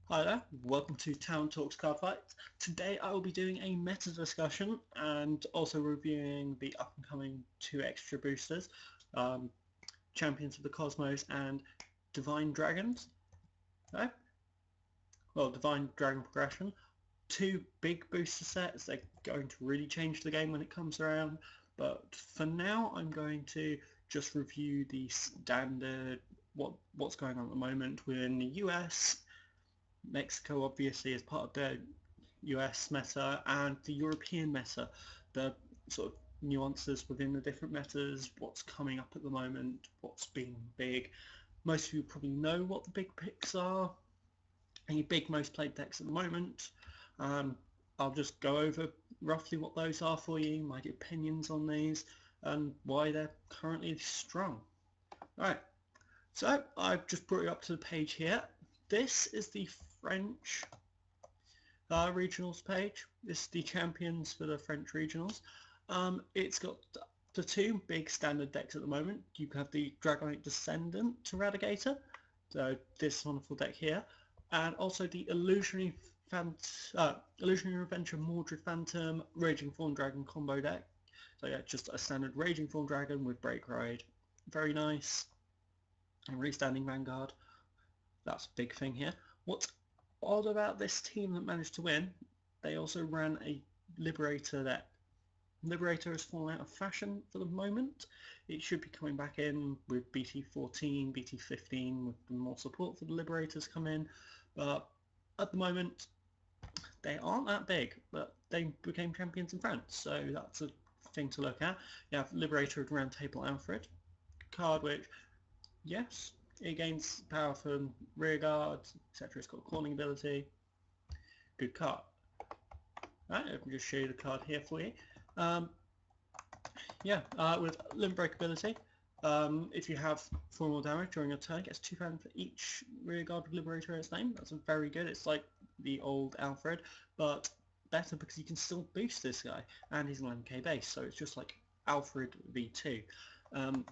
Hi there, welcome to Town Talks Card Fights. Today I will be doing a meta discussion and also reviewing the up-and-coming two extra boosters, um, Champions of the Cosmos and Divine Dragons. Okay? Well, Divine Dragon Progression. Two big booster sets. They're going to really change the game when it comes around. But for now, I'm going to just review the standard, what's going on at the moment within the US. Mexico obviously is part of the US meta and the European meta, the sort of nuances within the different metas, what's coming up at the moment, what's being big. Most of you probably know what the big picks are, any big most played decks at the moment. I'll just go over roughly what those are for you, my opinions on these, and why they're currently strong. Right, so I've just brought you up to the page here. This is the French regionals page. This is the champions for the French regionals. It's got the two big standard decks at the moment. You have the Dragonite Descendant Eradicator, so this wonderful deck here, and also the Illusionary Adventure Mordred Phantom Raging Form Dragon combo deck. So yeah, just a standard Raging Form Dragon with Break Ride. Very nice. And Restanding Vanguard. That's a big thing here. What's odd about this team that managed to win, they also ran a Liberator deck. Liberator has fallen out of fashion for the moment. It should be coming back in with BT14, BT15 with more support for the Liberators come in. But at the moment, they aren't that big, but they became champions in France, so that's a thing to look at. You have Liberator of Round Table Alfred, card which, yes, it gains power from rear guards, etc. It's got calling ability. Good card. Right, I can just show you the card here for you. With Limit Break ability, if you have 4 more damage during your turn, it gets 2 pounds for each rear guard with Liberator in its name. That's very good. It's like the old Alfred, but better because you can still boost this guy, and he's an 11k base, so it's just like Alfred v2.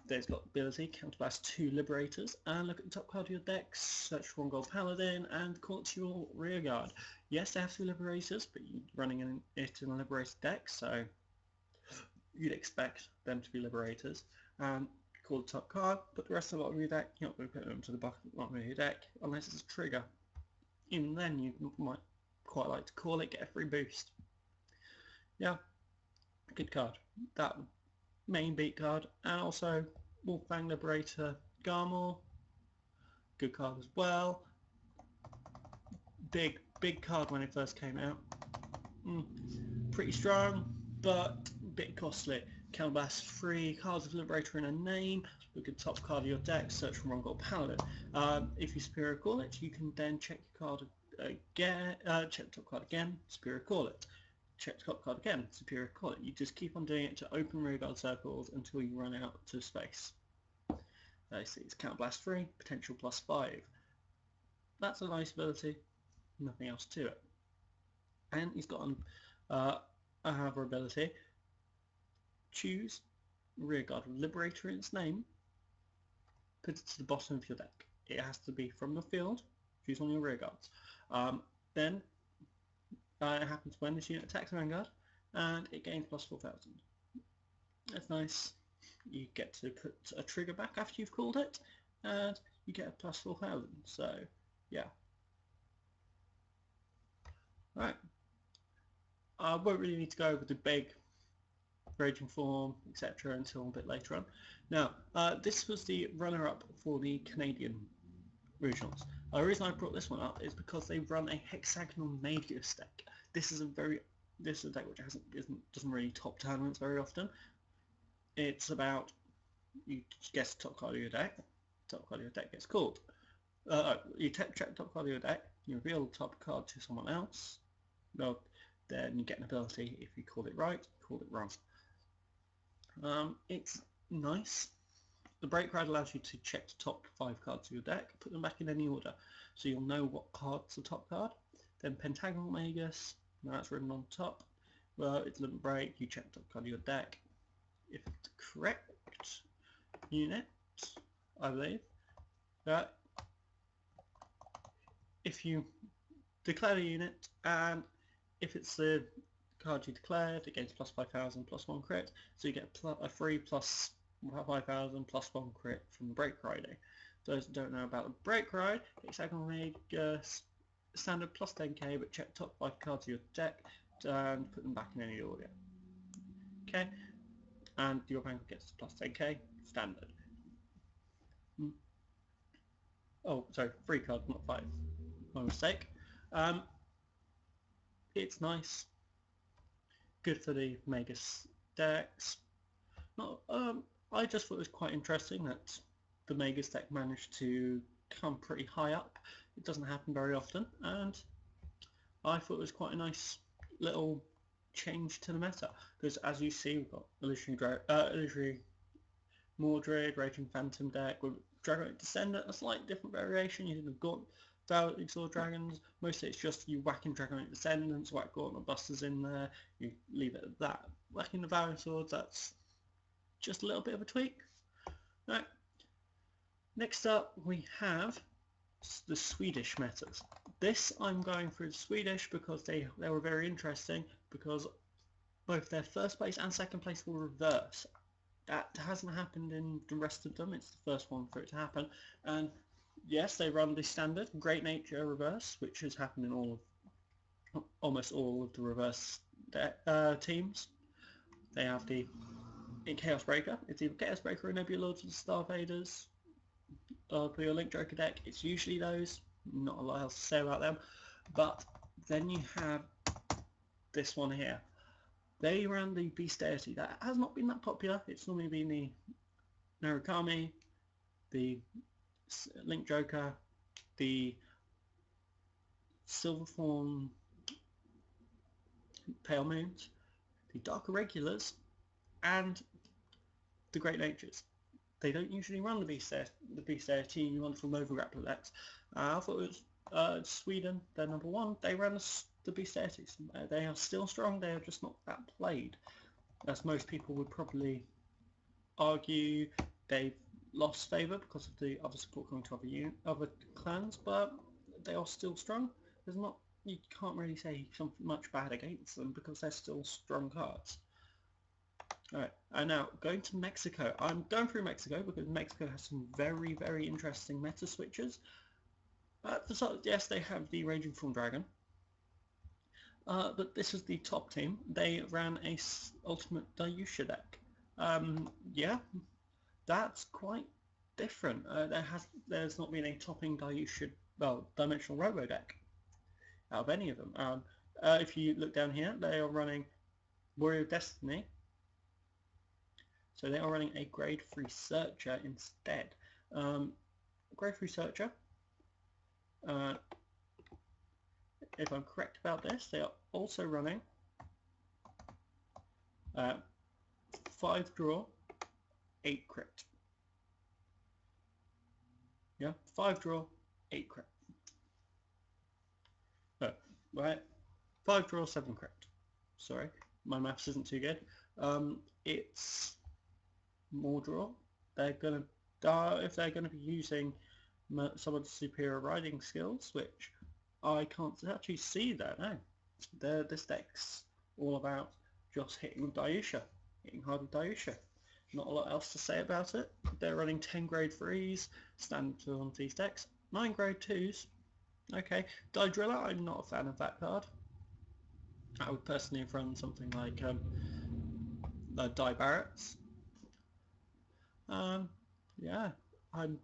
There's got ability, counterblast 2 Liberators, and look at the top card of your deck, search for one gold Paladin, and call it to your rear guard. Yes, they have 2 Liberators, but you're running it in a Liberator deck, so you'd expect them to be Liberators. Call the top card, put the rest of the bottom of your deck. You're not going to put them to the bottom of your deck unless it's a trigger. Even then, you might quite like to call it, get a free boost. Yeah, good card. That main beat card, and also Wolfang Liberator Garmor, good card as well. Big card when it first came out. Pretty strong, but a bit costly. Counterblast 3 cards of Liberator in a name. Look at the top card of your deck, search for one gold Paladin. If you Superior Call it, you can then check your card again, check the top card again, Superior Call it. Check the top card again, Superior Call it. You just keep on doing it to open rearguard circles until you run out to space. See, it's Counterblast 3, potential +5. That's a nice ability, nothing else to it. And he's got another ability. Choose rearguard with Liberator in its name, put it to the bottom of your deck. It has to be from the field, choose one of your rearguards. Then it happens when this unit attacks Vanguard, and it gains +4000. That's nice. You get to put a trigger back after you've called it, and you get a +4000. So, yeah. Right. I won't really need to go over the big Raging Form, etc. until a bit later on. Now, this was the runner-up for the Canadian regionals. The reason I brought this one up is because they run a hexagonal Magius deck. This is a deck which doesn't really top tournaments very often. It's about, you guess the top card of your deck. Top card of your deck gets called. You check the top card of your deck. You reveal the top card to someone else. Well, then you get an ability. If you called it right, you called it wrong. It's nice. The Break Ride allows you to check the top 5 cards of your deck, put them back in any order, so you'll know what card's the top card. Then Pentagonal Magus, now that's written on top. Well, it's Limit Break, you check the top card of your deck. If it's correct unit, I believe, if you declare a unit, and if it's the card you declared, it gains plus 5,000 plus 1 crit, so you get a free plus 5,000 plus 1 crit from the break riding. Those that don't know about the break ride, hexagonal make standard plus 10k, but check top 5 cards of your deck and put them back in any order. Okay, and your opponent gets plus 10k standard. Oh, sorry, 3 cards, not 5. My mistake. It's nice. Good for the Magus decks. Not, I just thought it was quite interesting that the Magus deck managed to come pretty high up. It doesn't happen very often, and I thought it was quite a nice little change to the meta. Because as you see, we've got Illusory Mordred, Raging Phantom deck with Dragon Descendant, a slightly different variation. You have got Valiant Sword Dragons. Mostly it's just you whacking Dragon Descendants, whack Gauntlet Busters in there, you leave it at that. Whacking the Valiant Swords, that's just a little bit of a tweak. Right. Next up we have the Swedish metas. This I'm going through the Swedish because they were very interesting, because both their first place and second place will reverse. That hasn't happened in the rest of them. It's the first one for it to happen. And yes, they run the standard Great Nature reverse, which has happened in almost all of the reverse teams. They have the Chaos Breaker. It's either Chaos Breaker or Nebula Lords of the Starvaders. For your Link Joker deck, it's usually those. Not a lot else to say about them. But then you have this one here. They ran the Beast Deity. That has not been that popular. It's normally been the Narukami, the Link Joker, the Silverthorn Pale Moons, the Dark Irregulars, and the Great Natures. They don't usually run the Beast Deity in wonderful Nova Grappler decks. I thought it was Sweden, they're number 1. They ran the Beast Deities. They are still strong, they are just not that played. As most people would probably argue, they've lost favour because of the other support coming to other clans, but they are still strong. You can't really say something much bad against them because they're still strong cards. Alright, and now going to Mexico. I'm going through Mexico because Mexico has some very, very interesting meta switches. Yes, they have the Raging Form Dragon. But this is the top team. They ran a Ultimate Dayusha deck. Yeah, that's quite different. There's not been a topping Dayusha, Dimensional Robo deck out of any of them. If you look down here, they are running Warrior of Destiny. So they are running a grade 3 Searcher instead. Grade 3 Searcher, if I'm correct about this, they are also running 5 draw, 8 crit. Yeah, 5 draw, 8 crit. No, right, 5 draw, 7 crit. Sorry, my maths isn't too good. It's more draw. They're gonna if they're gonna be using some of the superior riding skills, which I can't actually see that now. This deck's all about just hitting Dayusha, hitting hard with Dayusha. Not a lot else to say about it. They're running 10 grade 3s, standard on these decks. 9 grade 2s. Okay, Driller, I'm not a fan of that card. I would personally have run something like Die Barretts. Yeah, I'm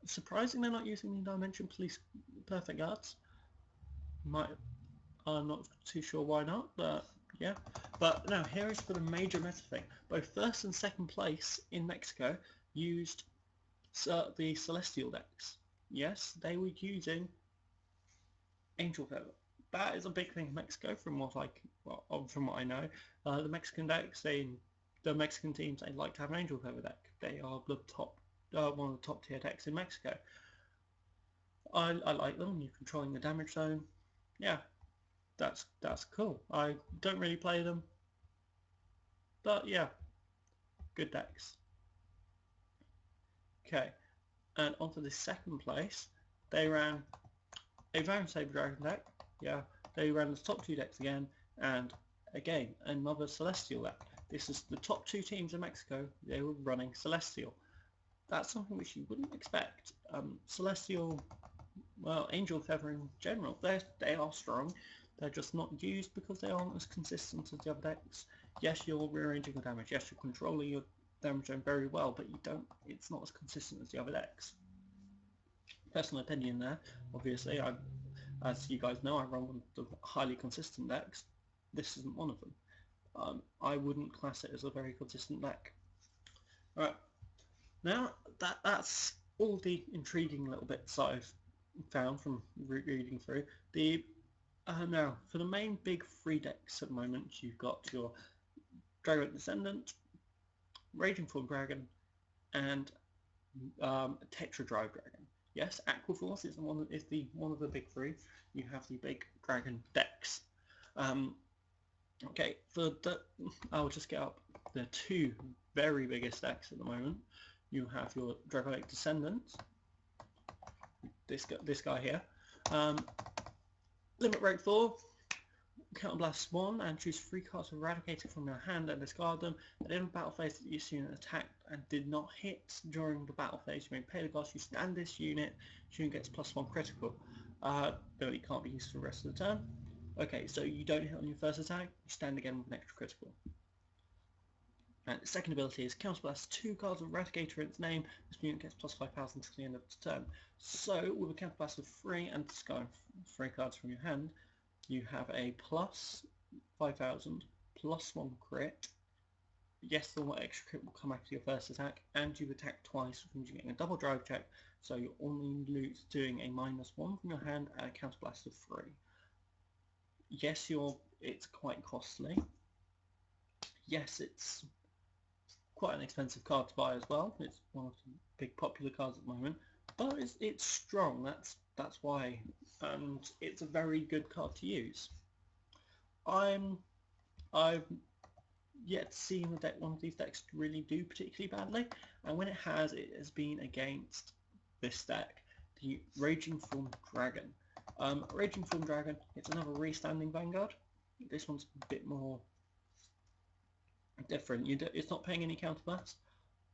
surprising they're not using the Dimension Police Perfect Guards. I'm not too sure why not, but yeah. But now here is for the major meta thing. Both first and second place in Mexico used the Celestial decks. Yes, they were using Angel Feather. That is a big thing in Mexico, from what I know. The Mexican decks, the Mexican teams, they like to have an Angel Feather deck. They are the top, one of the top tier decks in Mexico. I like them. You're controlling the damage zone. Yeah, that's cool. I don't really play them, but yeah, good decks. Okay, and onto the second place, they ran a Van Saber Dragon deck. Yeah, they ran the top 2 decks again, and again another Celestial deck. This is the top 2 teams in Mexico. They were running Celestial. That's something which you wouldn't expect. Celestial, well, Angel Feather in general, they are strong. They're just not used because they aren't as consistent as the other decks. Yes, you're rearranging your damage. Yes, you're controlling your damage zone very well, but you don't. It's not as consistent as the other decks. Personal opinion there. Obviously, as you guys know, I run one of the highly consistent decks. This isn't one of them. I wouldn't class it as a very consistent deck. Alright, now that's all the intriguing little bits that I've found from reading through. Now, for the main big 3 decks at the moment, you've got your Dragon Descendant, Raging Form Dragon, and Tetra Drive Dragon. Yes, Aqua Force is one of the big 3. You have the big dragon decks. Okay, I'll just get up the 2 very biggest decks at the moment. You have your Dragonic Descendant, this guy here. Limit Break 4, Counterblast 1, and choose 3 cards eradicated from your hand and discard them. At the end of the battle phase, this unit attacked and did not hit during the battle phase. You may pay the cost, you stand this unit gets +1 critical. Though it can't be used for the rest of the turn. Okay, so you don't hit on your first attack, you stand again with an extra critical. And the second ability is Counterblast 2 cards of Eradicator in its name. This unit gets +5,000 until the end of the turn. So, with a Counterblast of 3 and discarding 3 cards from your hand, you have a +5,000, +1 crit. Yes, the extra crit will come after your first attack, and you attack twice, which means you're getting a double drive check, so you're only doing a -1 from your hand and a Counterblast of 3. Yes, it's quite costly. Yes, it's quite an expensive card to buy as well. It's one of the big popular cards at the moment, but it's strong. That's why, and it's a very good card to use. I've yet seen one of these decks really do particularly badly, and when it has been against this deck, the Raging Form Dragon. Raging Form Dragon, it's another restanding Vanguard. This one's a bit more different. It's not paying any counterblast,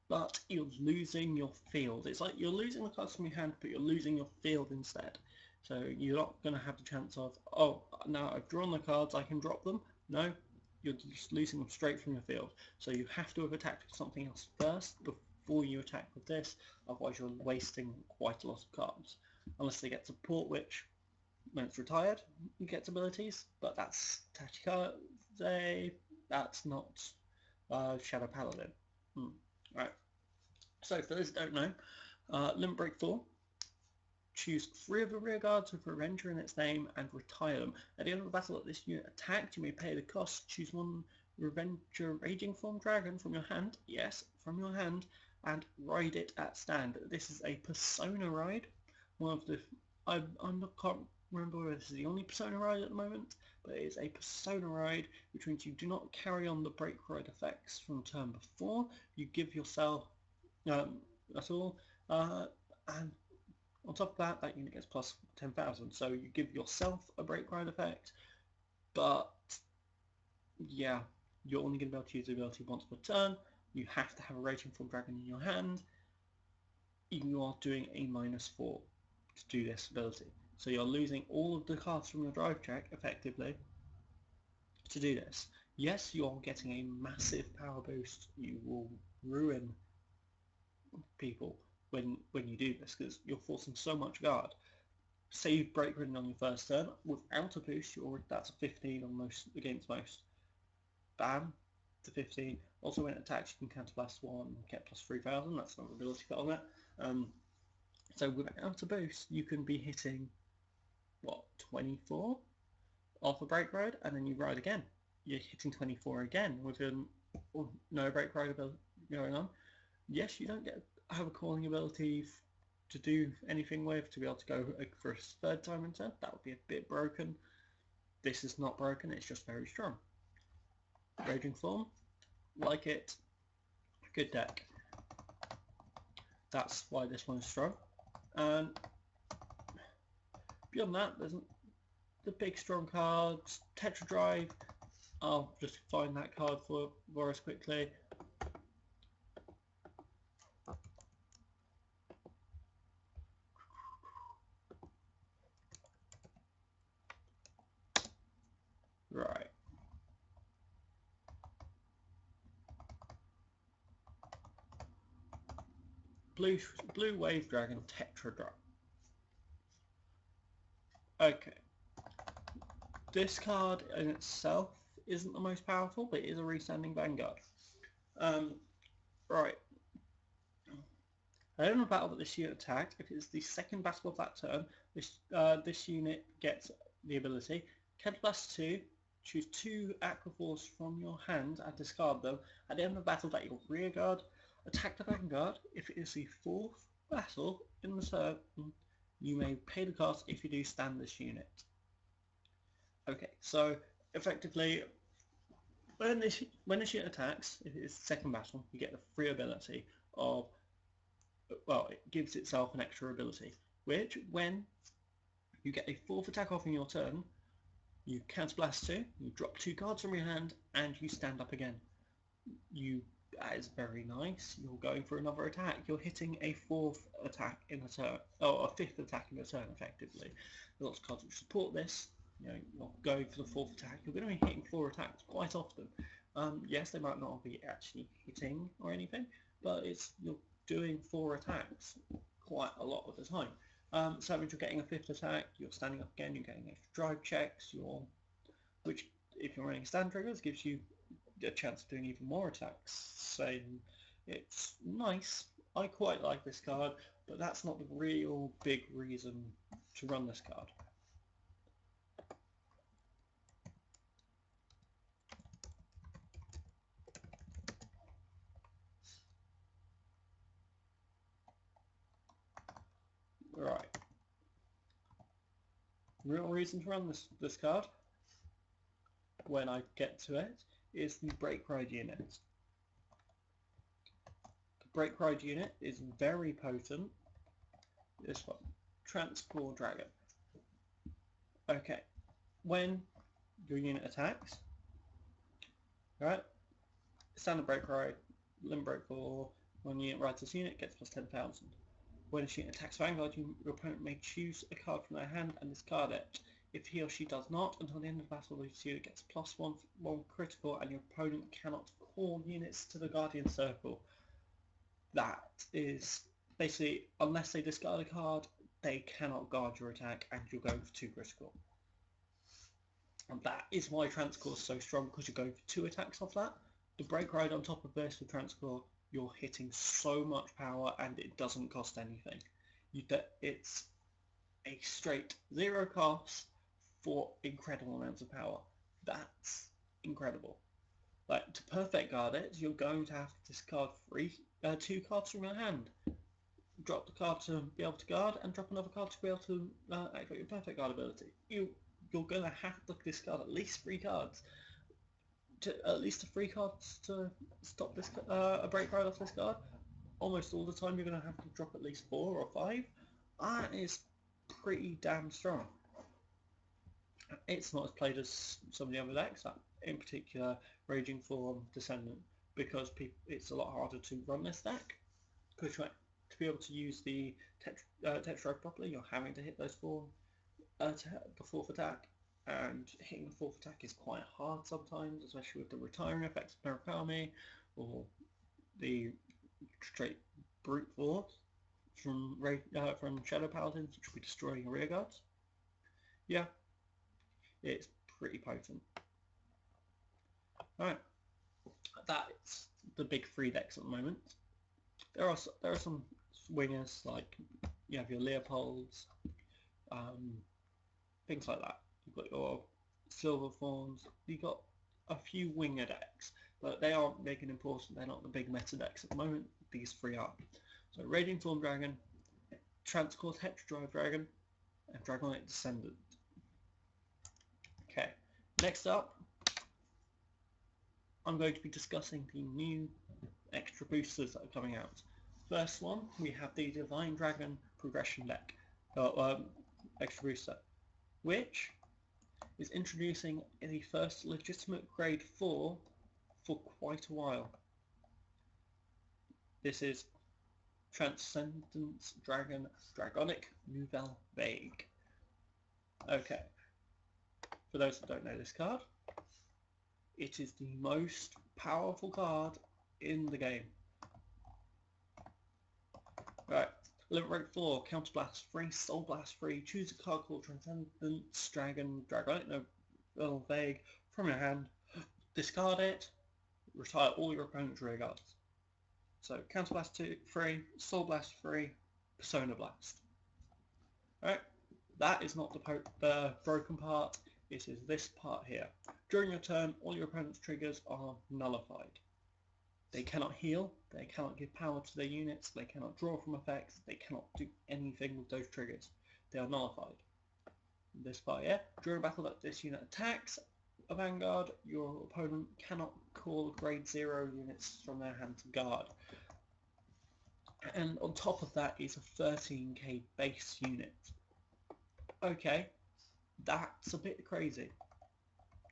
but you're losing your field. It's like you're losing the cards from your hand, but you're losing your field instead. So you're not going to have the chance of, oh, now I've drawn the cards, I can drop them. No, you're just losing them straight from your field. So you have to have attacked with something else first before you attack with this, otherwise you're wasting quite a lot of cards. Unless they get support, which, when it's retired, you get abilities, but that's Tachikaze, that's not Shadow Paladin. Right. So for those who don't know, Limit Break 4, choose 3 of the rear guards with Revenger in its name and retire them. At the end of the battle that this unit attacked, you may pay the cost, choose 1 Revenger Raging Form Dragon from your hand, yes, from your hand, and ride it at stand. This is a Persona ride. One of the, I can't remember whether this is the only Persona ride at the moment, but it is a Persona ride, which means you do not carry on the break ride effects from turn before. You give yourself, that's all, and on top of that unit gets plus 10,000, so you give yourself a break ride effect, but yeah, you're only going to be able to use the ability once per turn. You have to have a Raging Form Dragon in your hand. You are doing a -4 to do this ability. So you're losing all of the cards from your drive check, effectively, to do this. Yes, you're getting a massive power boost. You will ruin people when you do this, because you're forcing so much guard. Say you break ridden on your first turn, without a boost, that's a 15 on most against most. Bam, to 15. Also when it attacks, you can counterblast 1 and get plus 3,000. That's another ability put on that. So without a boost, you can be hitting, what, 24 off a break ride, and then you ride again. You're hitting 24 again with no break ride going on. Yes, you don't have a calling ability to do anything with, to be able to go for a 3rd time in turn. That would be a bit broken. This is not broken, it's just very strong. Raging Form, like it, good deck. That's why this one is strong. And Beyond that, there's the big strong cards. Tetra Drive. I'll just find that card for us quickly. Right. Blue Wave Dragon Tetra Drive. Okay. This card in itself isn't the most powerful, but it is a restanding Vanguard. Right. At the end of battle that this unit attacked, if it's the second battle of that turn, this unit gets the ability Counterblast 2, choose 2 Aqua Force from your hand and discard them. At the end of the battle that your rear guard, attack the Vanguard. If it is the 4th battle in the turn, you may pay the cost. If you do, stand this unit. Okay, so effectively, when this unit attacks, if it's the second battle, you get the free ability of, well, it gives itself an extra ability, which when you get a 4th attack off in your turn, you counterblast 2, you drop 2 cards from your hand, and you stand up again. That is very nice. You're going for another attack. You're hitting a 4th attack in a turn, or a 5th attack in a turn, effectively. There's lots of cards which support this. You know, you're going for the 4th attack. You're going to be hitting 4 attacks quite often. Yes, they might not be actually hitting or anything, but you're doing 4 attacks quite a lot of the time. So that means you're getting a 5th attack, you're standing up again, you're getting extra drive checks, which if you're running stand triggers gives you a chance of doing even more attacks. So it's nice. I quite like this card, but that's not the real big reason to run this card. Right. Real reason to run this card, when I get to it, is the Break Ride unit. The Break Ride unit is very potent. This one, Transport Dragon. Okay, when your unit attacks, right, standard Break Ride, Limb Break 4, when your unit rides this unit, gets plus 10,000. When a unit attacks Vanguard, your opponent may choose a card from their hand and discard it. If he or she does not, until the end of the battle, this unit gets plus 1 critical, and your opponent cannot call units to the Guardian Circle. That is basically, unless they discard a card, they cannot guard your attack, and you're going for 2 critical. And that is why Transcore is so strong, because you're going for 2 attacks off that. The Break Ride on top of this with Transcore, you're hitting so much power and it doesn't cost anything. It's a straight 0 cost for incredible amounts of power. That's incredible. Like, to perfect guard it, you're going to have to discard 2 cards from your hand. Drop the card to be able to guard, and drop another card to be able to activate your perfect guard ability. You're going to have to discard at least 3 cards. At least 3 cards to stop this a Break Ride off this card. Almost all the time you're going to have to drop at least 4 or 5. That is pretty damn strong. It's not as played as some of the other decks, in particular Raging Form, Descendant, because it's a lot harder to run this deck. Because to be able to use the Tetra Drive properly, you're having to hit those the 4th attack. And hitting the 4th attack is quite hard sometimes, especially with the retiring effects of Murakami, or the straight brute force from Shadow Paladins, which will be destroying your rear guards. Yeah, it's pretty potent. Alright, that's the big 3 decks at the moment. There are some wingers, like you have your Leopolds, things like that. You've got your Silver Thorns, you've got a few winger decks, but they aren't big and important, they're not the big meta decks at the moment. These 3 are. So Raging Form Dragon, Transcore Tetra Drive Dragon, and Dragonite Descendant. Okay, next up, I'm going to be discussing the new extra boosters that are coming out. First one, we have the Divine Dragon Progression deck, extra booster. which is introducing the first legitimate grade 4 for quite a while. This is Transcendence Dragon Dragonic Nouvelle Vague. Okay, for those that don't know this card, it is the most powerful card in the game. Right, Liberate 4, Counterblast 3, Soul Blast 3, choose a card called Transcendence Dragon Dragonic Nouvelle Vague from your hand, discard it, retire all your opponent's rear guards. So Counterblast 3, Soul Blast 3, Persona Blast. Alright, that is not the broken part, it is this part here. During your turn, all your opponent's triggers are nullified. They cannot heal, they cannot give power to their units, they cannot draw from effects, they cannot do anything with those triggers. They are nullified. This part here, during battle that this unit attacks a vanguard, your opponent cannot call grade 0 units from their hand to guard. And on top of that is a 13k base unit. Okay, that's a bit crazy.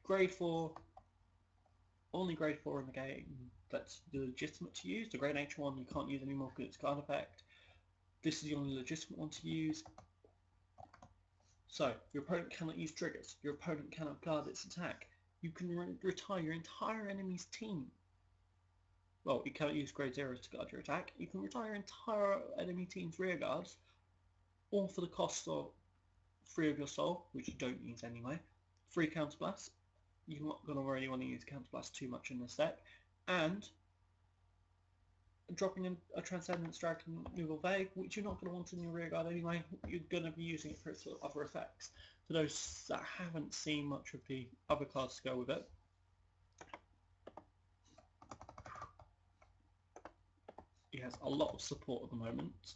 Grade 4, only grade 4 in the game that's legitimate to use. The grade H1 you can't use anymore because it's card effect. This is the only legitimate one to use. So, your opponent cannot use triggers, your opponent cannot guard its attack. You can retire your entire enemy's team. Well, you cannot use grade 0s to guard your attack. You can retire your entire enemy team's rear guards, all for the cost of 3 of your soul, which you don't use anyway, 3 counterblasts. You're not going to really want to use counterblast too much in this deck, and dropping in a Transcendence Dragon Nouvelle Vague, which you're not going to want in your rear guard anyway. You're going to be using it for its other effects. For those that haven't seen much of the other cards to go with it, it has a lot of support at the moment,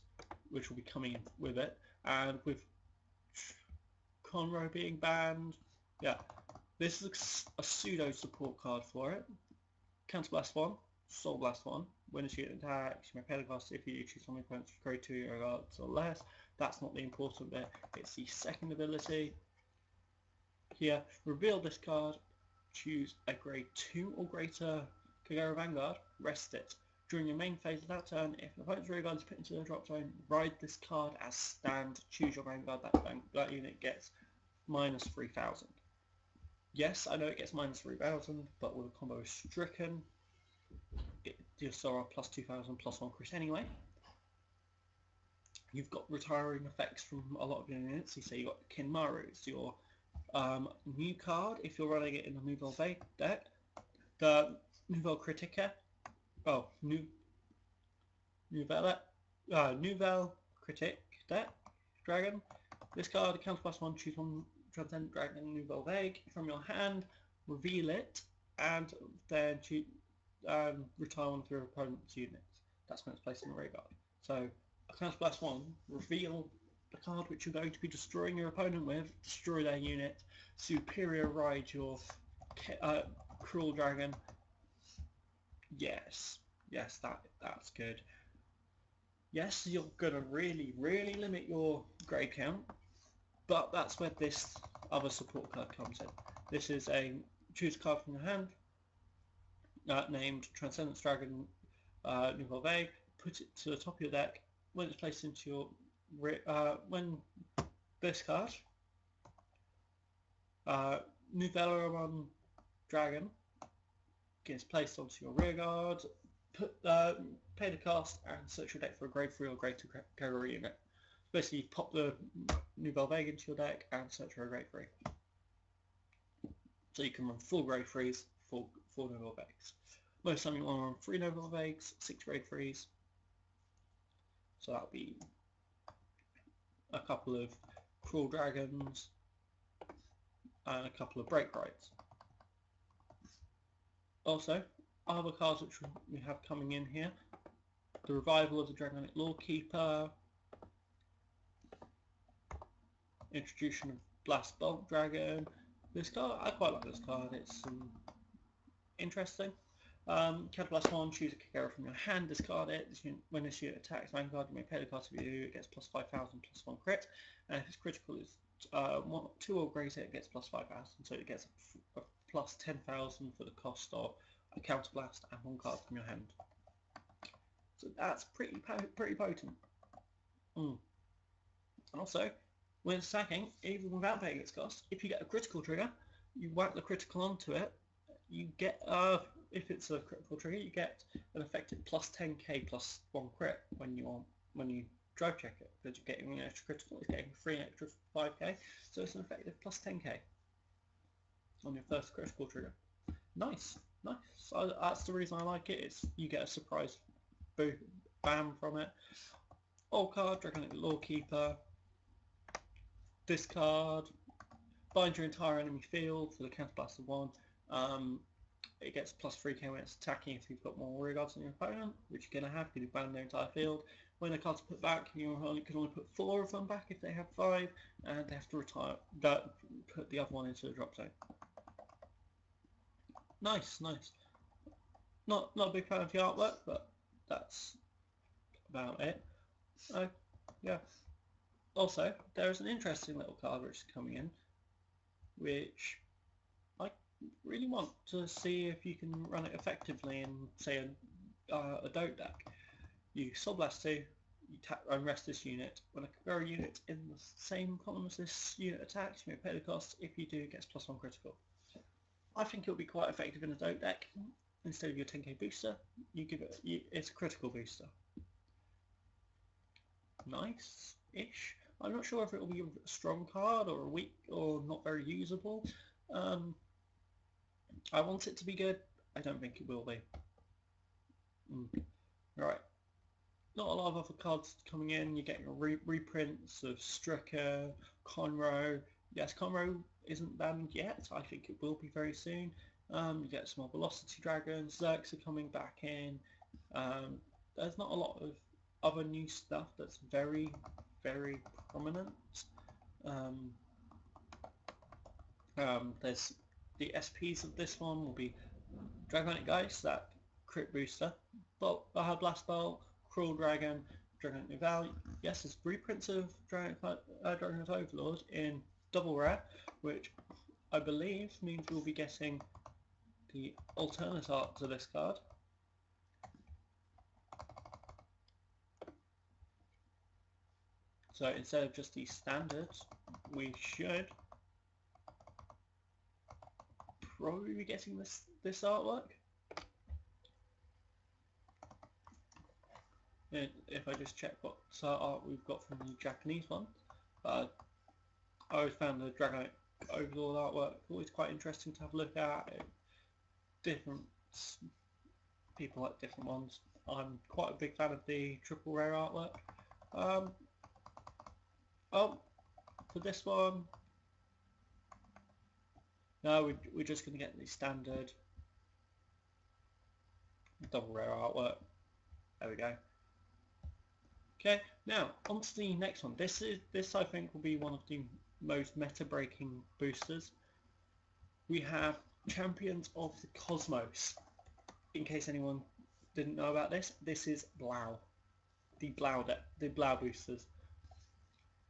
which will be coming with it, and with Conroe being banned, yeah, this is a pseudo support card for it. Counterblast 1, Soul Blast 1, when it's unit attacks, you may pay the cost if you choose something opponent's grade 2 rear guards or less. That's not the important bit, it's the second ability. Here, reveal this card, choose a grade 2 or greater Kagero Vanguard, rest it. During your main phase of that turn, if an opponent's rear guard is put into the drop zone, ride this card as stand, choose your Vanguard, that unit gets minus 3000. Yes, I know it gets minus 3000, but with a combo of Stricken, it gives Sora plus 2000 plus 1 crit anyway. You've got retiring effects from a lot of your units. You say you've got Kinmaru's, your new card, if you're running it in the Nouvelle Vague deck, the Nouvelle Critique, Nouvelle Critique deck, Dragon. This card, counterblast 1, choose one Transcendent Dragon Nouvelle Vague from your hand, reveal it, and then retire one of your opponent's units. That's when it's placed in the rear guard. So, a counterblast 1, reveal the card which you're going to be destroying your opponent with, destroy their unit, superior ride your Cruel Dragon. Yes, that's good. Yes, you're going to really limit your grade count, but that's where this other support card comes in. This is a choose card from your hand, named Transcendence Dragon Nouvelle Vague, put it to the top of your deck. When it's placed into your when this card, Nouvelle Dragon, gets placed onto your rear guard, pay the cost and search your deck for a grade 3 or grade 2 category unit. Basically, pop the Nouvelle Vague into your deck and search for a grade 3. So you can run 4 grade 3s, 4 Nouvelle Vagues. Most of the time you want to run 3 Nouvelle Vagues, 6 grade 3s. So that'll be a couple of Cruel Dragons and a couple of Break Rides. Also, other cards which we have coming in here, the Revival of the Dragonic Lawkeeper, introduction of Blast Bolt Dragon. This card, I quite like this card, it's interesting. Counterblast 1, choose a Kagero from your hand, discard it. When this unit attacks Vanguard, you may pay the cost of you, it gets plus 5000 plus 1 crit, and if it's critical, it's 2 or greater, it gets plus 5,000, so it gets a plus 10,000 for the cost of a counterblast and 1 card from your hand. So that's pretty potent. And also, when attacking, even without paying its cost, if you get a critical trigger, you whack the critical onto it, you get, if it's a critical trigger, you get an effective plus 10k plus 1 crit when you drive check it, because you're getting an extra critical, it's getting free extra 5k, so it's an effective plus 10k on your first critical trigger. Nice. So that's the reason I like it. You get a surprise bam from it. Old card, Draconic Lawkeeper. Discard. Bind your entire enemy field for the counterblast of 1. It gets plus 3k when it's attacking if you've got more rear guards on your opponent, which you're going to have because you banned their entire field. When a card's put back, you can only put 4 of them back if they have 5, and they have to put the other one into the drop zone. Nice. Not a big fan of the artwork, but that's about it. Yeah. Also, there is an interesting little card which is coming in, which I really want to see if you can run it effectively in, say, a dope deck. You Soul Blast 2, you tap and rest this unit. When a Kagura unit in the same column as this unit attacks, you may pay the cost. If you do, it gets plus 1 critical. I think it'll be quite effective in a dope deck. Instead of your 10k booster, you give it, it's a critical booster. Nice-ish. I'm not sure if it will be a strong card or a weak or not very usable. I want it to be good. I don't think it will be. Right. Not a lot of other cards coming in. You're getting reprints of Stricker, Conroe. Yes, Conroe isn't banned yet. I think it will be very soon. You get some more Velocity Dragons. Zerks are coming back in. There's not a lot of other new stuff that's very prominent. There's the SPs of this one will be Dragonic Geist, that crit booster, Baja Blast Bolt, Cruel Dragon, Dragonic Nival. Yes, there's reprints of Dragon's Overlord in double rare, which I believe means we'll be getting the alternate art to this card. So instead of just these standards, we should probably be getting this artwork. And if I just check what art we've got from the Japanese one, I always found the Dragon Overlord artwork always quite interesting to have a look at. Different people like different ones. I'm quite a big fan of the triple rare artwork. For this one, no, we're just going to get the standard double rare artwork. There we go. Okay, now on to the next one. This I think will be one of the most meta-breaking boosters. We have Champions of the Cosmos. In case anyone didn't know about this is Blau. The Blau boosters.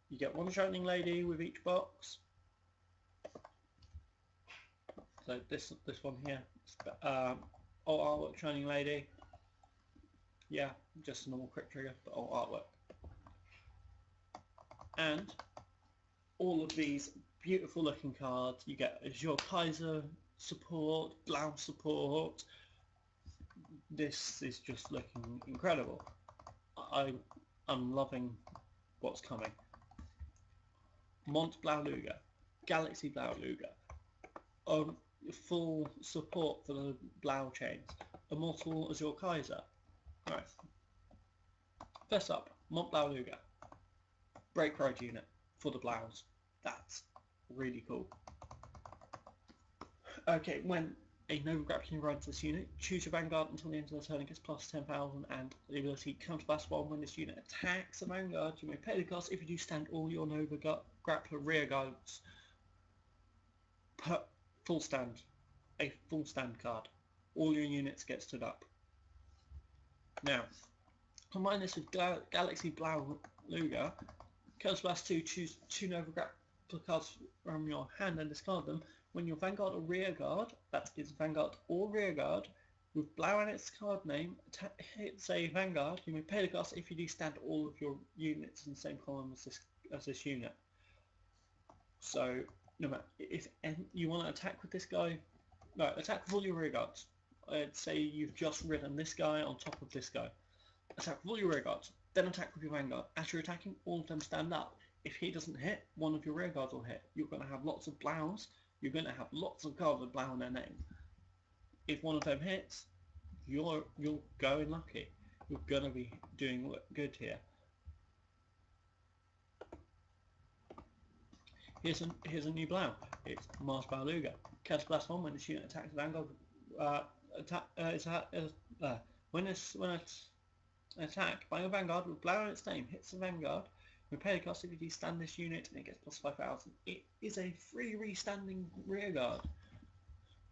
You get one Shining Lady with each box. So this one here, all artwork Shining Lady. Yeah, just a normal crit trigger, but all artwork. And all of these beautiful looking cards. You get Azure Kaiser support, Blau support. This is just looking incredible. I'm loving what's coming. Mont Blauluga, Galaxy Blauluga, full support for the Blau chains, Immortal Azure Kaiser. Right. First up, Mont Blauluga, Break Ride unit for the Blaus. That's really cool. Okay, when a Nova Grappling rides this unit, choose your Vanguard until the end of the turn and gets plus 10,000, and the ability Counterblast 1 when this unit attacks a Vanguard. You may pay the cost if you do stand all your Nova Grappler rear guards per full stand. A full stand card. All your units get stood up. Now, combine this with Galaxy Blauluga. Counterblast 2, choose 2 Nova couple of cards from your hand and discard them. When your Vanguard or Rearguard, that is Vanguard or Rearguard, with Blau in its card name, hits a Vanguard, you may pay the cost if you do stand all of your units in the same column as this unit. So, no matter if you want to attack with this guy, no, attack with all your Rearguards. Say you've just ridden this guy on top of this guy. Attack with all your Rearguards, then attack with your Vanguard. As you're attacking, all of them stand up. If he doesn't hit, one of your Rearguards will hit. You're going to have lots of Blaus. You're going to have lots of cards with Blau in their name. If one of them hits, you're going lucky. You're going to be doing good here. Here's a new Blau. It's Mars Blau-Luga. Cast Blast 1 when this unit attacks the Vanguard. When it's attack by your Vanguard with Blau in its name hits the Vanguard, you pay the cost if you stand this unit and it gets plus 5,000. It is a free restanding Rearguard.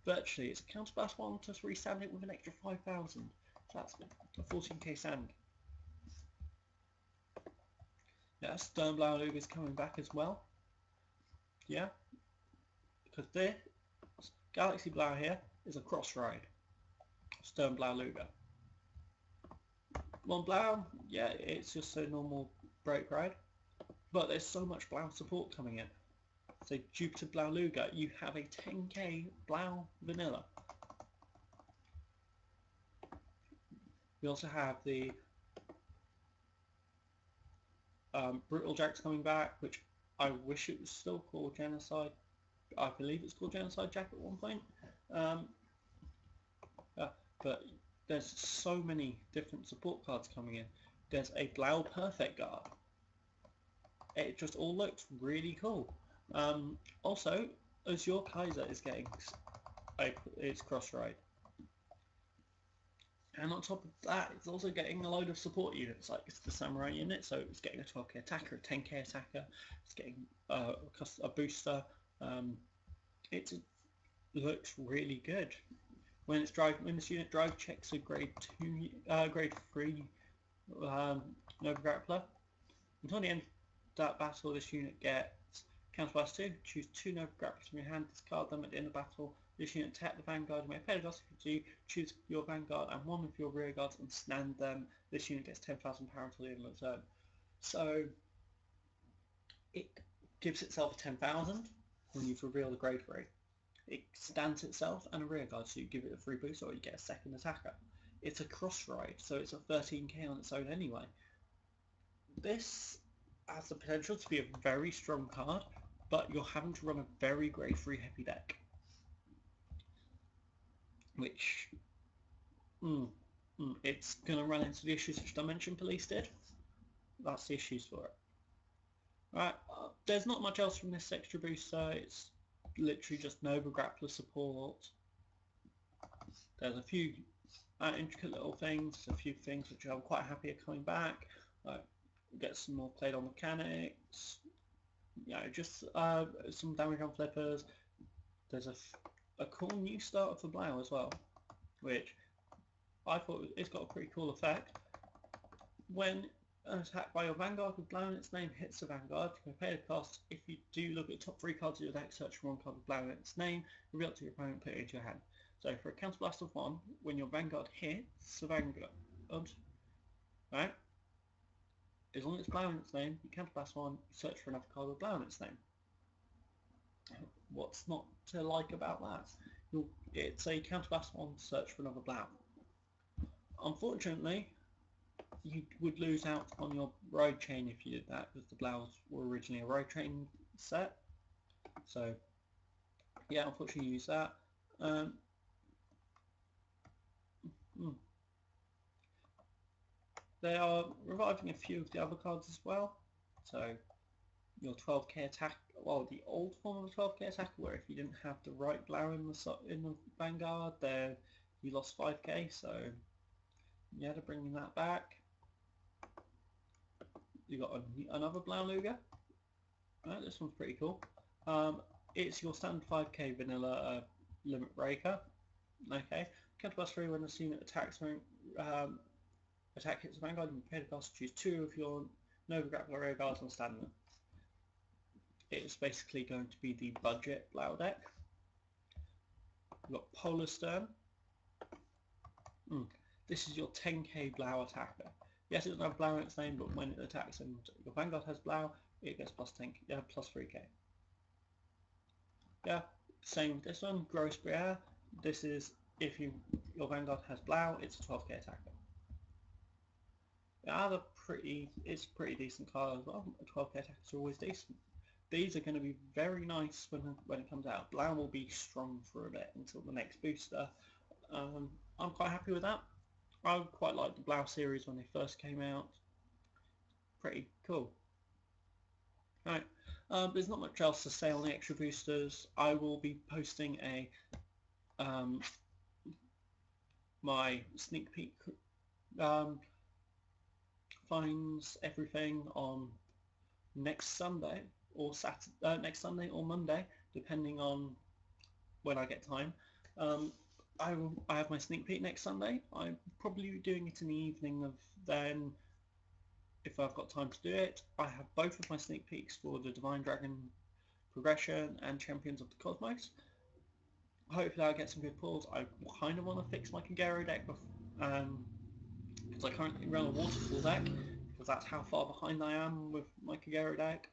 Virtually, it's a counter blast 1 to restand it with an extra 5,000. So that's a 14k stand. Yeah, Stern Blau-Luga is coming back as well. Yeah, because this Galaxy Blau here is a cross ride. Stern Blau-Luga. One Blau, yeah, it's just a normal break ride, but there's so much Blau support coming in. So Jupiter Blau-Luga, you have a 10k Blau vanilla. We also have the Brutal Jacks coming back, which I wish it was still called Genocide. I believe it's called Genocide Jack at one point. But there's so many different support cards coming in. There's a Blau Perfect Guard. It just all looks really cool. Also, Azure Kaiser is getting its cross ride. And on top of that, it's also getting a load of support units, like it's the Samurai unit, so it's getting a 12k attacker, a 10k attacker, it's getting a booster. It looks really good. When this unit drive checks a grade 3 Nova Grappler, until the end of that battle, this unit gets counter blast 2. Choose 2 Nova Grapplers from your hand, discard them at the end of battle. This unit attack the Vanguard. You may pay the cost if you do. Choose your Vanguard and one of your Rearguards and stand them. This unit gets 10,000 power until the end of the turn. So it gives itself 10,000 when you've revealed the grade 3. It stands itself and a Rearguard, so you give it a free boost or you get a second attacker. It's a cross ride, so it's a 13k on its own anyway. This has the potential to be a very strong card, but you're having to run a very grade 3 heavy deck. Which, it's going to run into the issues which Dimension Police did. That's the issues for it. Right, there's not much else from this extra booster. It's literally just Nova Grappler support. There's a few intricate little things, a few things which I'm quite happy are coming back. Get some more played on mechanics. Just some damage on flippers. There's a cool new starter for Blau as well, which I thought it's got a pretty cool effect. When an attack by your Vanguard with Blau in its name hits the Vanguard, you can pay the cost. If you do look at the top 3 cards of your deck, search for one card with Blau in its name, reveal it to your opponent, put it into your hand. So for a counter blast of 1, when your Vanguard hits the Vanguard, right? As long as it's Blau in its name, you counter blast 1, you search for another card with Blau in its name. What's not to like about that? It's a counter blast 1 to search for another Blau. Unfortunately, you would lose out on your road chain if you did that, because the Blaus were originally a road chain set. So yeah, unfortunately you use that. They are reviving a few of the other cards as well. So your 12k attack, well, the old form of the 12k attacker, where if you didn't have the right Blau in the Vanguard, there you lost 5k. So yeah, they're bringing that back. You got another Blau-Luga. Right, this one's pretty cool. It's your standard 5k vanilla limit breaker. Okay, counter blast 3 when this unit attacks attack hits the Vanguard, you pay the cost to choose 2 of your Nova Grappler Rearguards and stand them. it's basically going to be the budget Blau deck. We've got Polar Stern. This is your 10k Blau attacker. Yes, it doesn't have Blau in its name, but when it attacks and your Vanguard has Blau, it gets plus 10, plus 3k. Yeah, same with this one, Gross Briere. This is if your Vanguard has Blau, it's a 12k attacker. Yeah, it's a pretty decent card as well. 12k attackers are always decent. These are going to be very nice when it comes out. Blau will be strong for a bit until the next booster. I'm quite happy with that. I quite liked the Blau series when they first came out. Pretty cool. Right, there's not much else to say on the extra boosters. I will be posting my sneak peek finds everything on next Sunday or next Sunday or Monday, depending on when I get time. I have my sneak peek next Sunday. I'm probably doing it in the evening of then, if I've got time to do it. I have both of my sneak peeks for the Divine Dragon Progression and Champions of the Cosmos. Hopefully I'll get some good pulls. I kind of want to fix my Kagero deck because I currently run a Waterfall deck, because that's how far behind I am with my Kagero deck.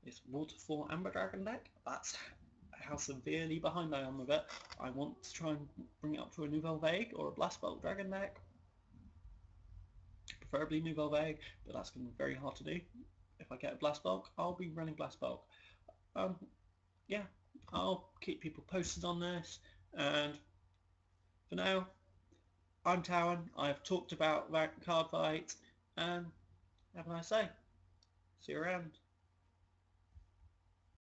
It's Waterfall Amber Dragon deck. That's how severely behind I am with it. I want to try and bring it up to a Nouvelle Vague or a Blast Bolt Dragon deck. Preferably Nouvelle Vague, but that's going to be very hard to do. If I get a Blast Bulk, I'll be running Blast Bulk. Yeah, I'll keep people posted on this, and for now, I'm Towan. I've talked about card fight, and have a nice day. See you around.